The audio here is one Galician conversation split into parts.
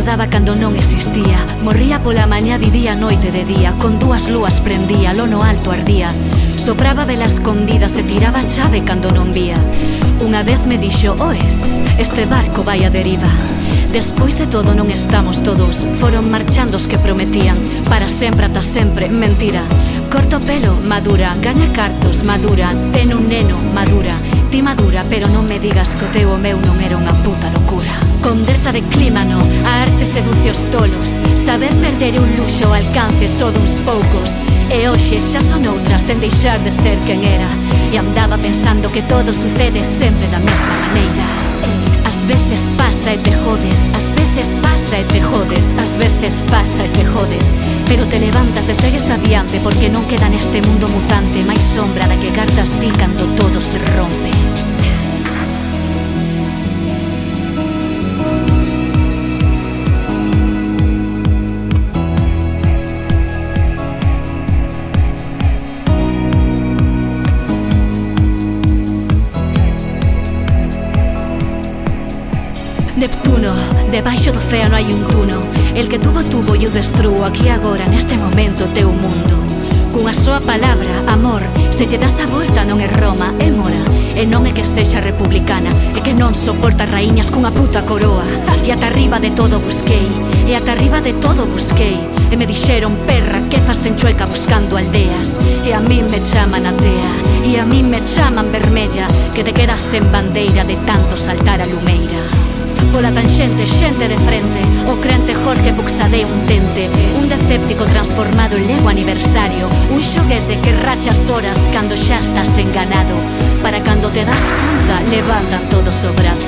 acordaba cando non existía. Morría pola mañá, vivía noite de día. Con dúas lúas prendía, lo no alto ardía. Sopraba vela escondida, se tiraba a chave cando non vía. Unha vez me dixo, oes, este barco vai a deriva. Despois de todo non estamos todos. Foron marchando os que prometían. Para sempre ata sempre, mentira. Corto pelo, madura. Gaña cartos, madura. Ten un neno, madura. Ti madura, pero non me digas que o teu o meu non era unha puta locura. Condesa de Clímano, a arte seduce os tolos. Saber perder un luxo ao alcance só duns poucos. E hoxe xa son outras sen deixar de ser quen era. E andaba pensando que todo sucede sempre da mesma maneira. Ás veces pasa e te jodes, ás veces pasa e te jodes, ás veces pasa e te jodes, pero te levantas e segues adiante, porque non queda neste mundo mutante máis sombra da que gardas ti cando todo se rompe. Neptuno, debaixo do océano hai un tuno. El que tuvo tuvo e o destruo aquí agora, neste momento teu mundo. Cunha soa palabra, amor, se te das a volta non é Roma, é Mora. E non é que sexa republicana, é que non soporta raíñas cunha puta coroa. E ata arriba de todo busquei, e ata arriba de todo busquei. E me dixeron, perra, que fas en Chueca buscando aldeas? E a min me chaman atea, e a min me chaman vermella, que te quedas sen bandeira de tanto saltar a lumeira. Pola tanxente, xente de frente, o crente Jorge Buxadé un tente, un decéptico transformado en lego aniversario, un xoguete que racha as horas cando xa estás enganado, para cando te das conta levantan todos o brazo.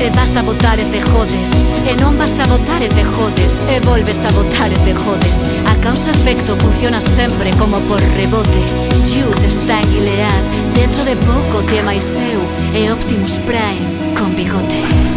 E vas a votar e te jodes, e non vas a votar e te jodes, e volves a votar e te jodes. A causa-efecto funciona sempre como por rebote. Jude está en Gilead, dentro de pouco te máis eu, e Optimus Prime con bigote.